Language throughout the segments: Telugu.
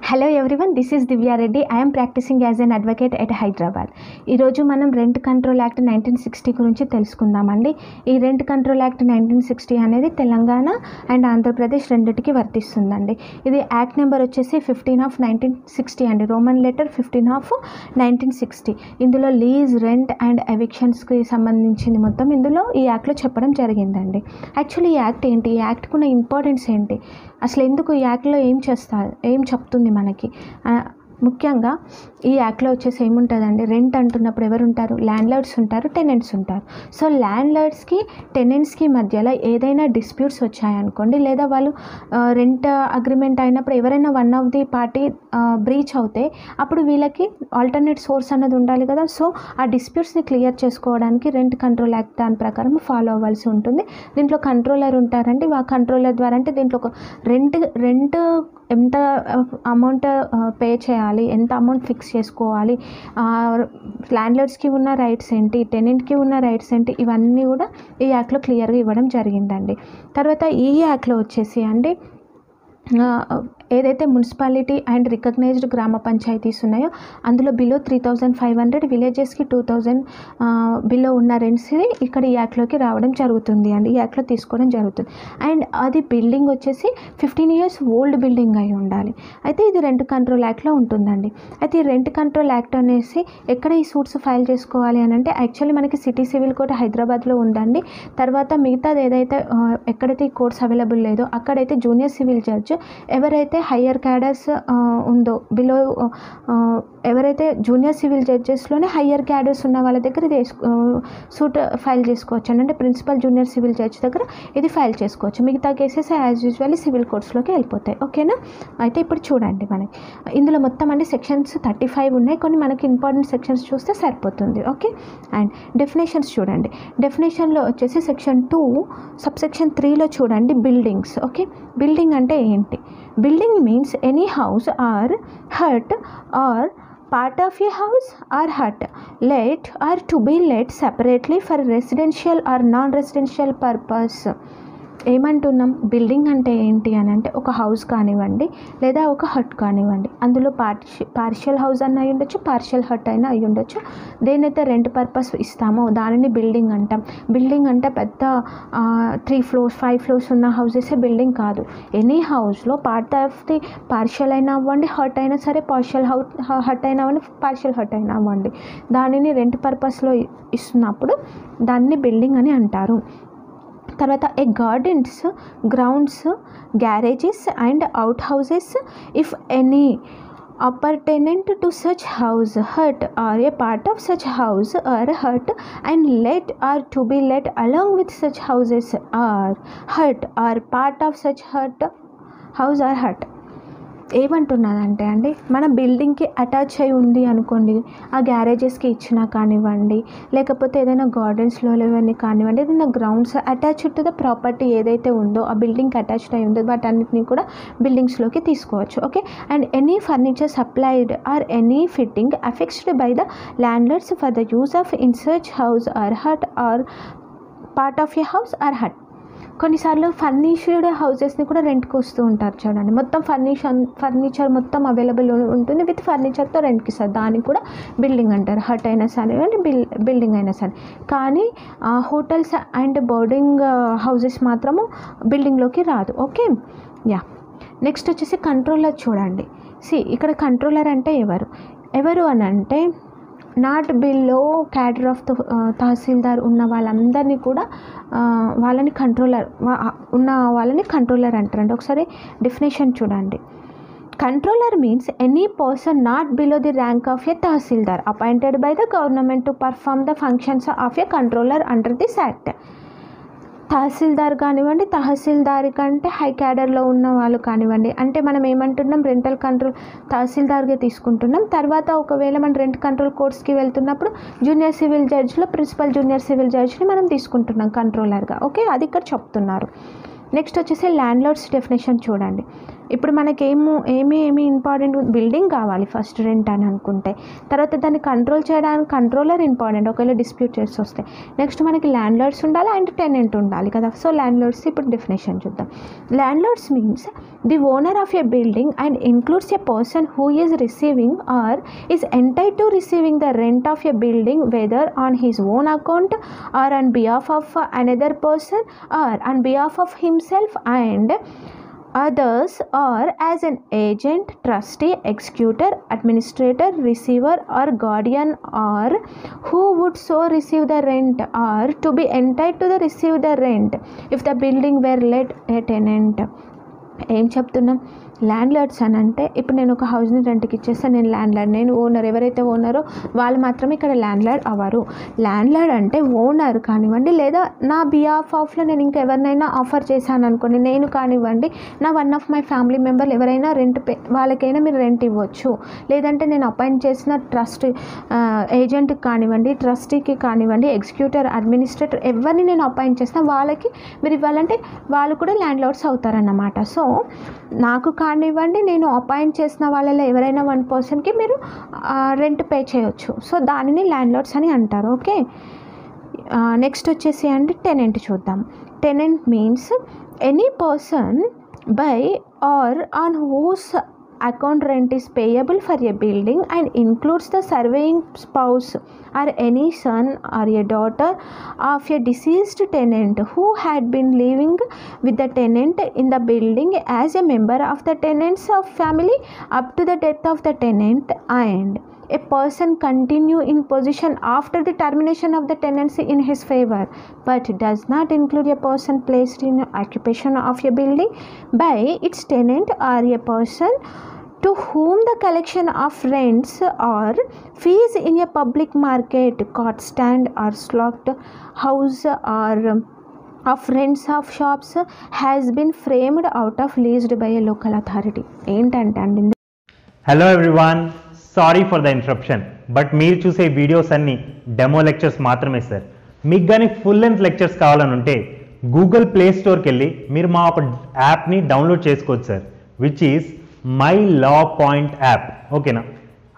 Hello everyone, this is Divya Reddy. I'm practising as an advocate at Hyderabad. ఈరోజు మనం రెంట్ కంట్రోల్ యాక్ట్ 1960 గురించి తెలుసుకుందామండి. ఈ రెంట్ కంట్రోల్ యాక్ట్ 1960 అనేది తెలంగాణ అండ్ ఆంధ్రప్రదేశ్ రెండింటికి వర్తిస్తుందండి. ఇది యాక్ట్ నెంబర్ వచ్చేసి 15/1960 అండి, రోమన్ లెటర్ 15/1960. ఇందులో లీజ్, రెంట్ అండ్ ఎవిక్షన్స్కి సంబంధించింది మొత్తం ఇందులో ఈ యాక్ట్లో చెప్పడం జరిగిందండి. యాక్చువల్లీ ఈ యాక్ట్ ఏంటి, ఈ యాక్ట్కు ఉన్న ఇంపార్టెన్స్ ఏంటి, అసలు ఎందుకు ఈ యాక్ట్లో ఏం చెప్తుంది మనకి, ముఖ్యంగా ఈ యాక్ట్లో వచ్చేసి ఏముంటుందండి, రెంట్ అంటున్నప్పుడు ఎవరు ఉంటారు, ల్యాండ్ లార్డ్స్ ఉంటారు, టెనెంట్స్ ఉంటారు. సో ల్యాండ్ లార్డ్స్కి టెనెంట్స్కి మధ్యలో ఏదైనా డిస్ప్యూట్స్ వచ్చాయనుకోండి, లేదా వాళ్ళు రెంట్ అగ్రిమెంట్ అయినప్పుడు ఎవరైనా one of the party breach అవుతే అప్పుడు వీళ్ళకి ఆల్టర్నేట్ సోర్స్ అన్నది ఉండాలి కదా. సో ఆ డిస్ప్యూట్స్ని క్లియర్ చేసుకోవడానికి రెంట్ కంట్రోల్ యాక్ట్ దాని ప్రకారం ఫాలో అవ్వాల్సి ఉంటుంది. దీంట్లో కంట్రోలర్ ఉంటారండి. ఆ కంట్రోలర్ ద్వారా అంటే దీంట్లో ఒక రెంట్ ఎంత అమౌంట్ పే చేయాలి, ఎంత అమౌంట్ ఫిక్స్ చేసుకోవాలి, ల్యాండ్ లార్డ్స్కి ఉన్న రైట్స్ ఏంటి, టెనెంట్కి ఉన్న రైట్స్ ఏంటి, ఇవన్నీ కూడా ఈ యాక్ట్లో క్లియర్గా ఇవ్వడం జరిగిందండి. తర్వాత ఈ యాక్ట్లో వచ్చేసి అండి ఏదైతే మున్సిపాలిటీ అండ్ రికగ్నైజ్డ్ గ్రామ పంచాయతీస్ ఉన్నాయో అందులో బిలో 3500, విలేజెస్కి 2000 బిలో ఉన్న రెంట్స్ని ఇక్కడ ఈ యాక్ట్లోకి రావడం జరుగుతుంది అండి, ఈ యాక్ట్లో తీసుకోవడం జరుగుతుంది. అండ్ అది బిల్డింగ్ వచ్చేసి 15 years ఓల్డ్ బిల్డింగ్ అయి ఉండాలి. అయితే ఇది రెంట్ కంట్రోల్ యాక్ట్లో ఉంటుందండి. అయితే ఈ రెంట్ కంట్రోల్ యాక్ట్ అనేసి ఎక్కడ ఈ సూట్స్ ఫైల్ చేసుకోవాలి అని అంటే యాక్చువల్లీ మనకి సిటీ సివిల్ కోర్ట్ హైదరాబాద్లో ఉందండి. తర్వాత మిగతాది ఏదైతే ఎక్కడైతే ఈ కోర్ట్స్ అవైలబుల్ లేదో అక్కడైతే జూనియర్ సివిల్ జడ్జ్ ఎవరైతే హయ్యర్ క్యాడర్స్ ఉందో, బిలో ఎవరైతే జూనియర్ సివిల్ జడ్జెస్లోనే హయ్యర్ క్యాడర్స్ ఉన్న వాళ్ళ దగ్గర ఇది సూట్ ఫైల్ చేసుకోవచ్చు అంటే ప్రిన్సిపల్ జూనియర్ సివిల్ జడ్జ్ దగ్గర ఇది ఫైల్ చేసుకోవచ్చు. మిగతా కేసెస్ యాజ్ యూజువల్లీ సివిల్ కోర్ట్స్లోకి వెళ్ళిపోతాయి. ఓకేనా. అయితే ఇప్పుడు చూడండి, మనకి ఇందులో మొత్తం అంటే సెక్షన్స్ 35 ఉన్నాయి. కొన్ని మనకి ఇంపార్టెంట్ సెక్షన్స్ చూస్తే సరిపోతుంది. ఓకే. అండ్ డెఫినేషన్స్ చూడండి. డెఫినేషన్లో వచ్చేసి సెక్షన్ 2 సబ్సెక్షన్ 3లో చూడండి బిల్డింగ్స్. ఓకే. బిల్డింగ్ అంటే ఏంటి, building means any house or hut or part of a house or hut let or to be let separately for residential or non-residential purpose. ఏమంటున్నాం, బిల్డింగ్ అంటే ఏంటి అని అంటే ఒక హౌస్ కానివ్వండి లేదా ఒక హట్ కానివ్వండి, అందులో పార్షియల్ హౌస్ అన్న అయి ఉండొచ్చు, పార్షియల్ హట్ అయినా అయి ఉండొచ్చు. దేనైతే రెంట్ పర్పస్ ఇస్తామో దానిని బిల్డింగ్ అంటాం. బిల్డింగ్ అంటే పెద్ద 3 floors 5 floors ఉన్న హౌసెసే బిల్డింగ్ కాదు. ఎనీ హౌస్లో పార్ట్ ఆఫ్ ది పార్షియల్ అయినా అవ్వండి, హట్ అయినా సరే, పార్షియల్ హట్ అయినా అవ్వండి, పార్షియల్ హట్ అయినా అవ్వండి, దానిని రెంట్ పర్పస్లో ఇస్తున్నప్పుడు దాన్ని బిల్డింగ్ అని అంటారు. తర్వాత a gardens, grounds, garages and out houses if any appertainent to such house, hut or a part of such house or hut and let or to be let along with such houses or hut or part of such hut, house or hut. ఏమంటున్నదంటే అండి, మన బిల్డింగ్కి అటాచ్ అయి ఉంది అనుకోండి, ఆ గ్యారేజెస్కి ఇచ్చినా కానివ్వండి, లేకపోతే ఏదైనా గార్డెన్స్లో ఇవన్నీ కానివ్వండి, ఏదైనా grounds attached to the property ఏదైతే ఉందో ఆ బిల్డింగ్కి అటాచ్డ్ అయి ఉందో వాటన్నిటిని కూడా బిల్డింగ్స్లోకి తీసుకోవచ్చు. Okay. And any furniture supplied or any fitting affixed by the landlords for the use of in such house or hut or part of a house or hut. కొన్నిసార్లు ఫర్నిష్డ్ హౌసెస్ని కూడా రెంట్కి వస్తూ ఉంటారు చూడండి, మొత్తం ఫర్నిచర్ మొత్తం అవైలబుల్ ఉంటుంది, విత్ ఫర్నిచర్తో రెంట్కి ఇస్తారు, దానికి కూడా బిల్డింగ్ అంటారు. హట్ అయినా సరే బిల్డింగ్ అయినా సరే. కానీ హోటల్స్ అండ్ బోర్డింగ్ హౌసెస్ మాత్రము బిల్డింగ్లోకి రాదు. ఓకే. యా. నెక్స్ట్ వచ్చేసి కంట్రోలర్ చూడండి. ఇక్కడ కంట్రోలర్ అంటే ఎవరు అని అంటే not below cadre of tahsildar ఉన్న వాళ్ళందరినీ కూడా వాళ్ళని కంట్రోలర్ అంటారండి. ఒకసారి డెఫినేషన్ చూడండి. Controller means any person not below the rank of a tahsildar appointed by the government to perform the functions of a controller under this act. Tahsildar కానివ్వండి, తహసీల్దారి కంటే హై క్యాడర్లో ఉన్న వాళ్ళు కానివ్వండి, అంటే మనం ఏమంటున్నాం, రెంటల్ కంట్రోల్ తహసీల్దార్గా తీసుకుంటున్నాం. తర్వాత ఒకవేళ మనం రెంట్ కంట్రోల్ కోర్ట్స్కి వెళ్తున్నప్పుడు జూనియర్ సివిల్ జడ్జ్లో ప్రిన్సిపల్ జూనియర్ సివిల్ జడ్జ్ని మనం తీసుకుంటున్నాం కంట్రోలర్గా. ఓకే. అది ఇక్కడ చెప్తున్నారు. నెక్స్ట్ వచ్చేసి ల్యాండ్ లార్డ్స్ డెఫినేషన్ చూడండి. ఇప్పుడు మనకేమో ఏమి ఇంపార్టెంట్, బిల్డింగ్ కావాలి ఫస్ట్ రెంట్ అని అనుకుంటే, తర్వాత దాన్ని కంట్రోల్ చేయడానికి కంట్రోలర్ ఇంపార్టెంట్ ఒకవేళ డిస్ప్యూట్ చేసి వస్తే. నెక్స్ట్ మనకి ల్యాండ్ లార్డ్స్ ఉండాలి అండ్ టెనెంట్ ఉండాలి కదా. సో ల్యాండ్ లార్డ్స్ ఇప్పుడు డెఫినేషన్ చూద్దాం. Landlords means the owner of a building and includes a person who is receiving or is entitled to receiving the rent of a building whether on his own account or on behalf of another person or on behalf of himself and others or as an agent, trustee, executor, administrator, receiver or guardian or who would so receive the rent or to be entitled to the receive the rent if the building were let a tenant. ఏం చెప్తున్నాం, ల్యాండ్ లార్డ్స్ అని అంటే ఇప్పుడు నేను ఒక హౌస్ని రెంట్కి ఇచ్చేస్తాను, నేను ల్యాండ్ లార్డ్, నేను ఓనర్, ఎవరైతే ఓనరో వాళ్ళు మాత్రమే ఇక్కడ ల్యాండ్ లార్డ్ అవ్వరు. ల్యాండ్ లార్డ్ అంటే ఓనర్ కానివ్వండి, లేదా నా బిహాఫ్ ఆఫ్లో నేను ఇంకా ఎవరినైనా ఆఫర్ చేశాను అనుకోండి, నేను కానివ్వండి, నా వన్ ఆఫ్ మై ఫ్యామిలీ మెంబర్లు ఎవరైనా వాళ్ళకైనా మీరు రెంట్ ఇవ్వచ్చు. లేదంటే నేను అపాయింట్ చేసిన ట్రస్ట్ ఏజెంట్కి కానివ్వండి, ట్రస్టీకి కానివ్వండి, ఎగ్జిక్యూటర్, అడ్మినిస్ట్రేటర్ ఎవరిని నేను అపాయింట్ చేసిన వాళ్ళకి మీరు ఇవ్వాలంటే వాళ్ళు కూడా ల్యాండ్ లార్డ్స్ అవుతారన్నమాట. సో నాకు కానివ్వండి, నేను అపాయింట్ చేసిన వాళ్ళలో ఎవరైనా వన్ పర్సన్కి మీరు రెంట్ పే చేయొచ్చు. సో దానిని ల్యాండ్ లార్డ్స్ అని అంటారు. ఓకే, నెక్స్ట్ వచ్చేసి అండి టెనెంట్ చూద్దాం. Tenant means any person by or on whose account rent is payable for a building and includes the surveying spouse or any son or a daughter of a deceased tenant who had been living with the tenant in the building as a member of the tenant's family up to the death of the tenant and a person continue in possession after the termination of the tenancy in his favor but does not include a person placed in occupation of a building by its tenant or a person to whom the collection of rents or fees in a public market, cart stand or slaughter house or of rents of shops has been framed out of leased by a local authority. ఏంటంటే అండి, hello everyone, sorry for the interruption, but మీరు చూసే వీడియోస్ అన్నీ డెమో లెక్చర్స్ మాత్రమే సార్. మీకు కానీ ఫుల్ లెంత్ లెక్చర్స్ కావాలని ఉంటే గూగుల్ ప్లే స్టోర్కి వెళ్ళి మీరు మా ఒక యాప్ని డౌన్లోడ్ చేసుకోవచ్చు sir, which is my law point app. ఓకేనా,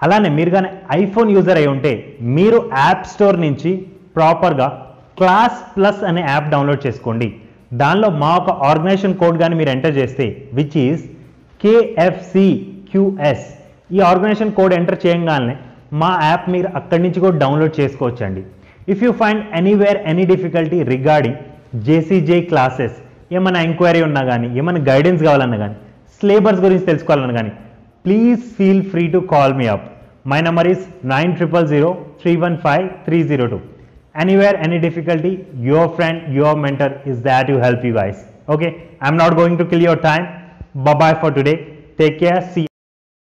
అలానే మీరు కానీ ఐఫోన్ యూజర్ అయి ఉంటే మీరు యాప్ స్టోర్ నుంచి ప్రాపర్గా క్లాస్ ప్లస్ అనే యాప్ డౌన్లోడ్ చేసుకోండి. దానిలో మా ఒక ఆర్గనైజేషన్ కోడ్ కానీ మీరు ఎంటర్ చేస్తే విచ్ ఈజ్ KFCQS, ఈ ఆర్గనైజేషన్ కోడ్ ఎంటర్ చేయగానే మా యాప్ మీరు అక్కడి నుంచి కూడా డౌన్లోడ్ చేసుకోవచ్చండి. If you find anywhere any difficulty regarding JCJ classes, ఏమైనా ఎంక్వైరీ ఉన్నా కానీ, ఏమైనా గైడెన్స్ కావాలన్నా కానీ, సిలబస్ గురించి తెలుసుకోవాలన్నా కానీ, please feel free to call me up. My number is 9000315302. Anywhere, any difficulty, your friend, your mentor is there to help you guys. Okay, I'm not going to kill your time. Bye bye for today. Take care. See you.